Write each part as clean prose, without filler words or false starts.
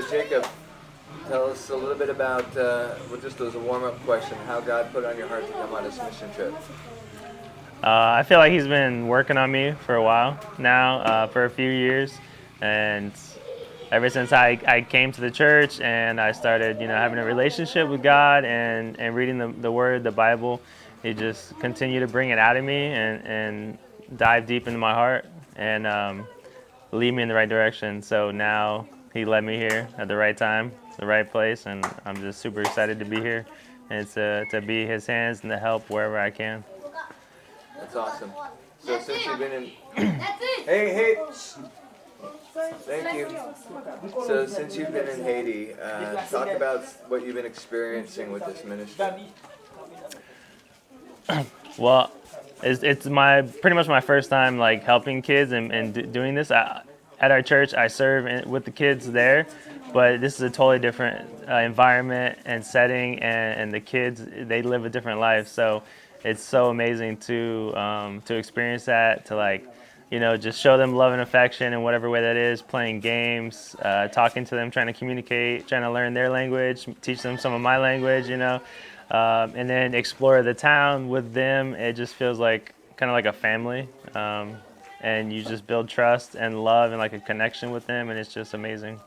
Jacob, tell us a little bit about, just as a warm-up question, how God put it on your heart to come on this mission trip. I feel like he's been working on me for a while now, for a few years, and ever since I came to the church and I started, having a relationship with God and reading the Word, the Bible, He just continued to bring it out of me and dive deep into my heart and lead me in the right direction. So now He led me here at the right time, the right place, and I'm just super excited to be here and to be His hands and to help wherever I can. That's awesome. So since you've been in... Hey! Thank you. So since you've been in Haiti, talk about what you've been experiencing with this ministry. Well, it's pretty much my first time like helping kids and doing this. At our church, I serve with the kids there, but this is a totally different environment and setting, and the kids, they live a different life. So it's so amazing to experience that, to just show them love and affection in whatever way that is, playing games, talking to them, trying to communicate, trying to learn their language, teach them some of my language, and then explore the town with them. It just feels like kind of like a family, and you just build trust and love and like a connection with them, and it's just amazing.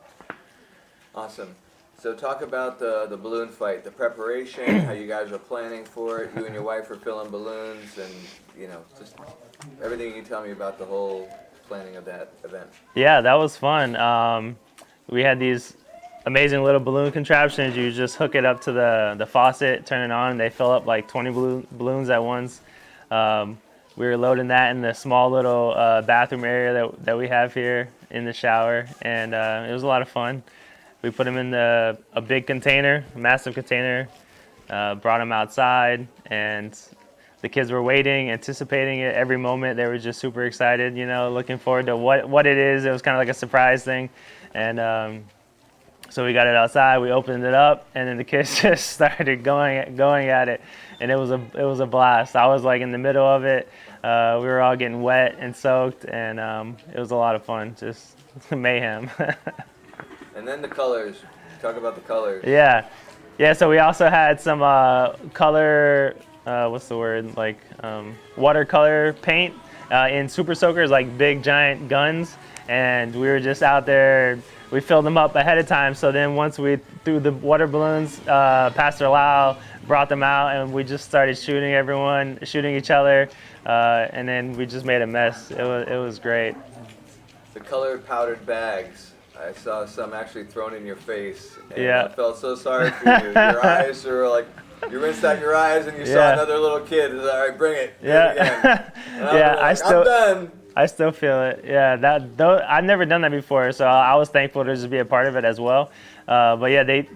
Awesome. So talk about the balloon fight, the preparation, how you guys are planning for it. You and your wife are filling balloons, and just everything you can tell me about the whole planning of that event. Yeah, that was fun. We had these amazing little balloon contraptions. You just hook it up to the faucet, turn it on, and they fill up like 20 balloons at once. We were loading that in the small little bathroom area that we have here in the shower, and it was a lot of fun. We put them in a big container, a massive container, brought them outside, and the kids were waiting, anticipating it every moment. They were just super excited, looking forward to what it is. It was kind of like a surprise thing. And so we got it outside, we opened it up, and then the kids just started going at it. And it was a blast. I was like in the middle of it. We were all getting wet and soaked, and it was a lot of fun, just mayhem. And then the colors. Talk about the colors. Yeah. So we also had some color, watercolor paint in super soakers, like big giant guns. And we were just out there. We filled them up ahead of time. So then once we threw the water balloons, Pastor Lau brought them out, and we just started shooting each other, and then we just made a mess. It was great. The colored powdered bags. I saw some actually thrown in your face, and Yeah. I felt so sorry for you. Your eyes were like, you rinsed out your eyes, and you saw another little kid. It was like, all right, bring it. Yeah. Do it again. Yeah, I'm done. I still feel it. Yeah, I've never done that before, so I was thankful to just be a part of it as well. But yeah, they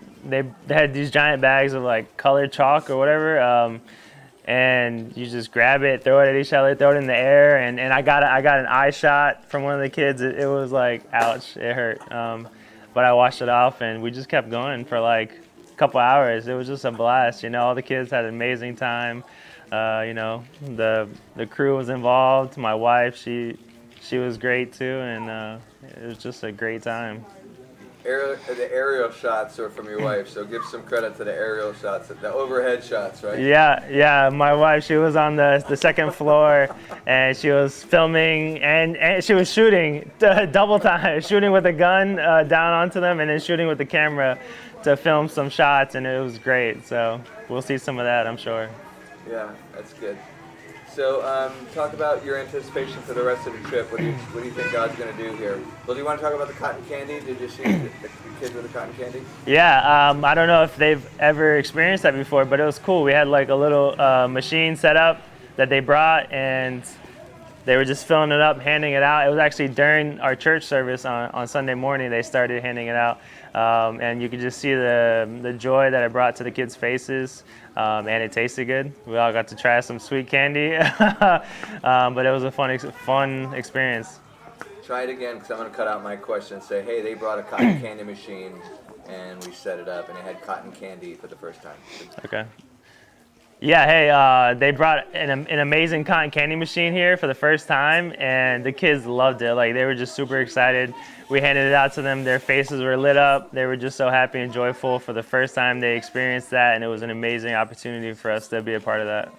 had these giant bags of like colored chalk or whatever, and you just grab it, throw it at each other, throw it in the air, and I got an eye shot from one of the kids. It was like, ouch, it hurt. But I washed it off, and we just kept going for like a couple hours. It was just a blast. All the kids had an amazing time. The crew was involved. My wife, she was great too, and it was just a great time. The aerial shots are from your wife, so give some credit to the aerial shots, the overhead shots, right? Yeah. My wife, she was on the second floor, and she was filming, and she was shooting double time, shooting with a gun down onto them, and then shooting with the camera to film some shots, and it was great. So we'll see some of that, I'm sure. Yeah, that's good. So talk about your anticipation for the rest of the trip. What do you think God's going to do here? Well, do you want to talk about the cotton candy? Did you see the kids with the cotton candy? Yeah, I don't know if they've ever experienced that before, but it was cool. We had like a little machine set up that they brought, and they were just filling it up, handing it out. It was actually during our church service on Sunday morning. They started handing it out, and you could just see the joy that it brought to the kids' faces, and it tasted good. We all got to try some sweet candy, but it was a fun experience. Try it again, because I'm going to cut out my question and say, hey, they brought a cotton candy machine, and we set it up, and it had cotton candy for the first time. Okay. Yeah, hey, they brought an amazing cotton candy machine here for the first time, and the kids loved it. Like, they were just super excited. We handed it out to them. Their faces were lit up. They were just so happy and joyful for the first time they experienced that, and it was an amazing opportunity for us to be a part of that.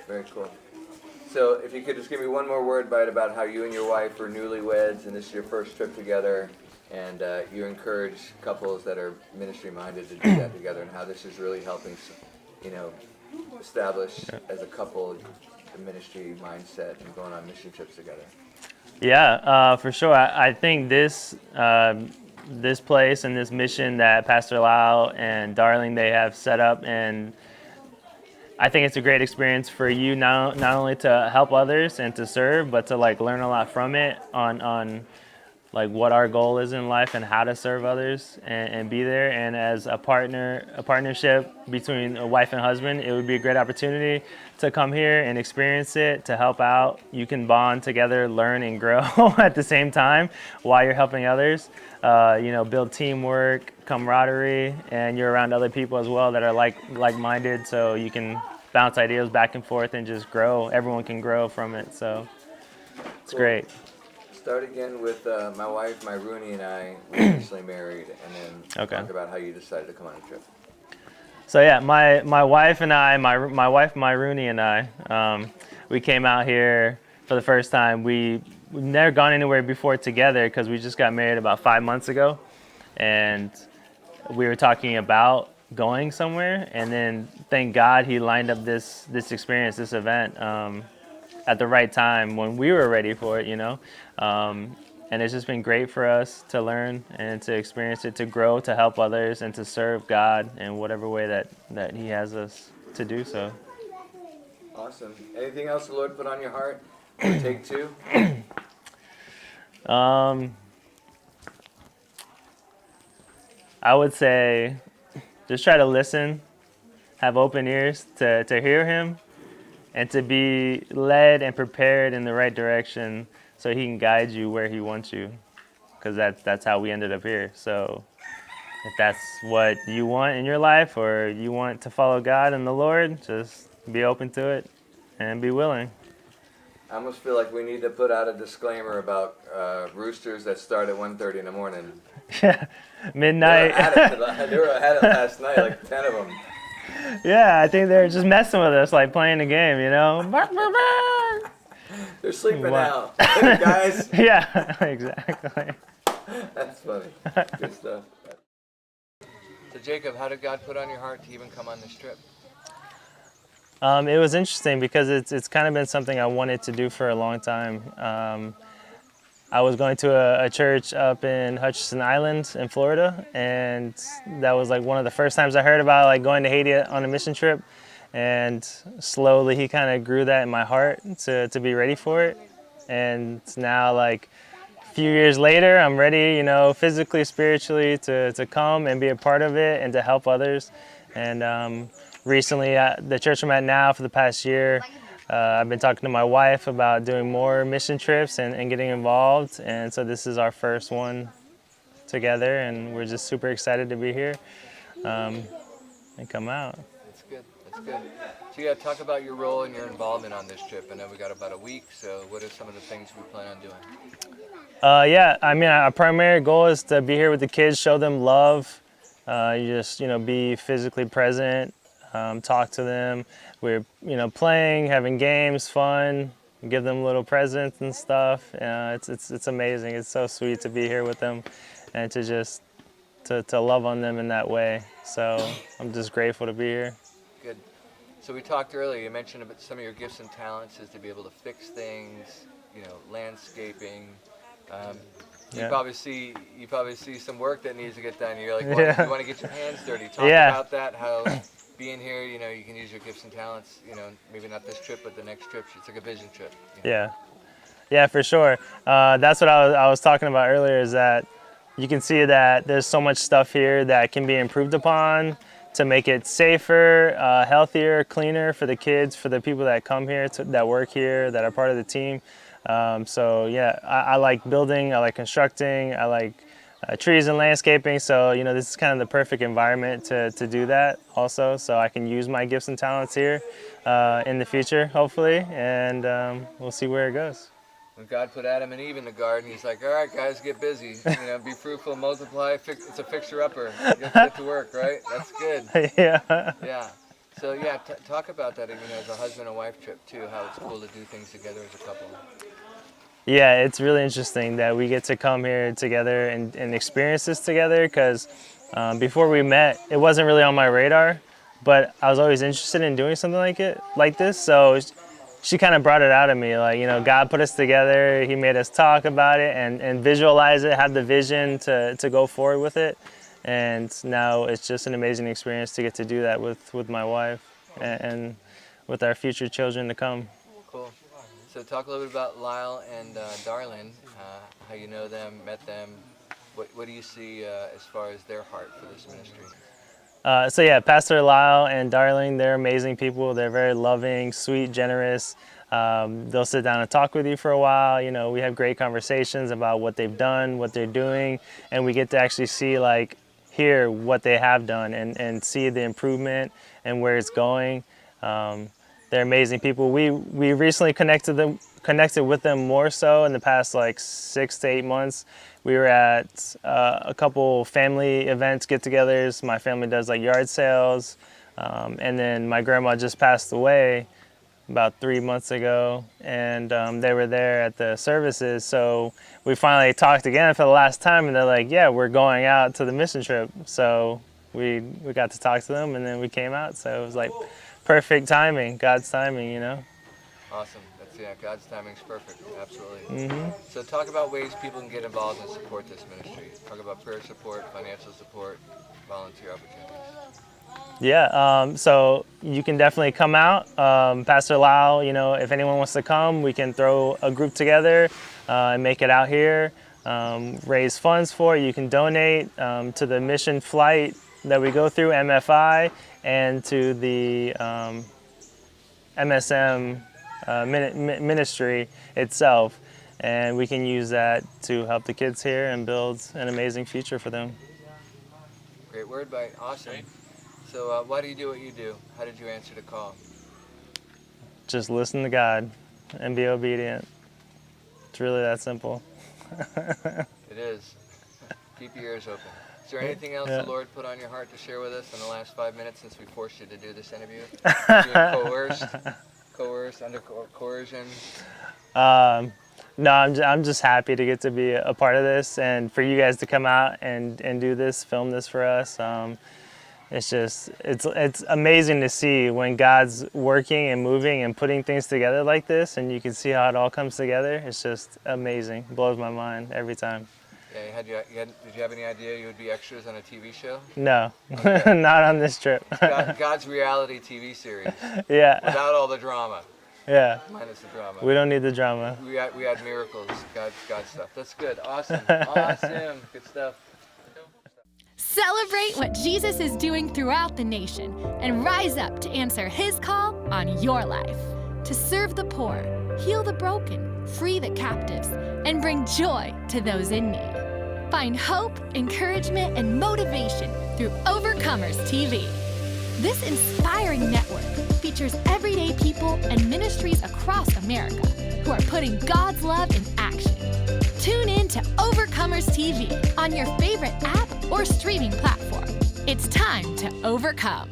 Very cool. So if you could just give me one more word bite about how you and your wife are newlyweds and this is your first trip together, and you encourage couples that are ministry minded to do that together, and how this is really helping, you know, establish as a couple the ministry mindset and going on mission trips together. Yeah, for sure. I think this place and this mission that Pastor Lau and Darling they have set up, and I think it's a great experience for you not only to help others and to serve, but to like learn a lot from it on like what our goal is in life and how to serve others and be there. And as a partnership between a wife and husband, it would be a great opportunity to come here and experience it, to help out. You can bond together, learn and grow at the same time while you're helping others. Build teamwork, camaraderie, and you're around other people as well that are like-minded, so you can bounce ideas back and forth and just grow. Everyone can grow from it, so it's great. Start again with my wife, my Rooney, and I were recently married, and then talk about how you decided to come on a trip. So yeah, my wife and I, my wife, my Rooney and I, we came out here for the first time. We've never gone anywhere before together because we just got married about 5 months ago, and we were talking about going somewhere, and then thank God he lined up this experience, this event, at the right time when we were ready for it, and it's just been great for us to learn and to experience it, to grow, to help others, and to serve God in whatever way that he has us to do so. Awesome. Anything else the Lord put on your heart? Take two. I would say just try to listen, have open ears to hear him, and to be led and prepared in the right direction so he can guide you where he wants you, because that's how we ended up here. So if that's what you want in your life, or you want to follow God and the Lord, just be open to it and be willing. I almost feel like we need to put out a disclaimer about roosters that start at 1:30 in the morning. Yeah, midnight. They were at it last night, like 10 of them. Yeah, I think they're just messing with us, like playing a game, They're sleeping now, guys. Yeah, exactly. That's funny. Good stuff. So Jacob, how did God put on your heart to even come on this trip? It was interesting because it's kind of been something I wanted to do for a long time. I was going to a church up in Hutchinson Island in Florida, and that was like one of the first times I heard about like going to Haiti on a mission trip. And slowly he kind of grew that in my heart to be ready for it. And now, like a few years later, I'm ready, physically, spiritually to come and be a part of it and to help others. And recently, the church I'm at now for the past year, I've been talking to my wife about doing more mission trips and getting involved. And so this is our first one together, and we're just super excited to be here and come out. That's good. That's good. So yeah, talk about your role and your involvement on this trip. I know we got about a week, so what are some of the things we plan on doing? Our primary goal is to be here with the kids, show them love, be physically present, talk to them. We're, playing, having games, fun, give them little presents and stuff. It's amazing. It's so sweet to be here with them and to just to love on them in that way. So I'm just grateful to be here. Good. So we talked earlier, you mentioned about some of your gifts and talents is to be able to fix things, landscaping. You probably see some work that needs to get done. You're like, well, you want to get your hands dirty. Talk about that, how being here, you can use your gifts and talents, maybe not this trip, but the next trip. It's like a vision trip. Yeah, for sure. That's what I was talking about earlier, is that you can see that there's so much stuff here that can be improved upon to make it safer, healthier, cleaner for the kids, for the people that come here, that work here, that are part of the team. I like building, I like constructing, I like trees and landscaping. So, this is kind of the perfect environment to do that also. So I can use my gifts and talents here in the future, hopefully, and we'll see where it goes. When God put Adam and Eve in the garden, he's like, all right, guys, get busy. Be fruitful, multiply. It's a fixer-upper. Get to work, right? That's good. Yeah. Yeah. So, yeah, talk about that, as a husband and wife trip, too, how it's cool to do things together as a couple. Yeah, it's really interesting that we get to come here together and experience this together, because before we met, it wasn't really on my radar, but I was always interested in doing something like this. So she kind of brought it out of me, God put us together, he made us talk about it and visualize it, have the vision to go forward with it. And now it's just an amazing experience to get to do that with my wife and with our future children to come. Cool. So talk a little bit about Lyle and Darlene, how you know them, met them. What do you see as far as their heart for this ministry? So yeah, Pastor Lyle and Darlene, they're amazing people. They're very loving, sweet, generous. They'll sit down and talk with you for a while. We have great conversations about what they've done, what they're doing, and we get to actually see, hear what they have done and see the improvement and where it's going. They're amazing people. We recently connected with them more so in the past 6 to 8 months. We were at a couple family events, get-togethers. My family does yard sales, and then my grandma just passed away about 3 months ago, and they were there at the services. So we finally talked again for the last time, and they're like, "Yeah, we're going out to the mission trip." So we got to talk to them, and then we came out. So it was perfect timing, God's timing, Awesome. God's timing's perfect. Absolutely. Mm-hmm. So talk about ways people can get involved and support this ministry. Talk about prayer support, financial support, volunteer opportunities. Yeah, so you can definitely come out. Pastor Lyle, if anyone wants to come, we can throw a group together and make it out here, raise funds for it. You can donate to the mission flight that we go through, MFI, and to the MSM ministry itself, and we can use that to help the kids here and build an amazing future for them. Great word, bite. Awesome. So why do you do what you do? How did you answer the call? Just listen to God and be obedient. It's really that simple. It is. Keep your ears open. Is there anything else the Lord put on your heart to share with us in the last 5 minutes since we forced you to do this interview? Being coerced, under coercion? No, I'm just happy to get to be a part of this, and for you guys to come out and do this, film this for us. It's amazing to see when God's working and moving and putting things together like this, and you can see how it all comes together. It's just amazing. It blows my mind every time. Yeah, did you have any idea you would be extras on a TV show? No, okay. Not on this trip. God's reality TV series. Yeah. Without all the drama. Yeah. Minus the drama. We don't need the drama. We had miracles, God stuff. That's good. Awesome. Awesome. Good stuff. Celebrate what Jesus is doing throughout the nation and rise up to answer his call on your life. To serve the poor, heal the broken, free the captives, and bring joy to those in need. Find hope, encouragement, and motivation through Overcomers TV. This inspiring network features everyday people and ministries across America who are putting God's love in action. Tune in to Overcomers TV on your favorite app or streaming platform. It's time to overcome.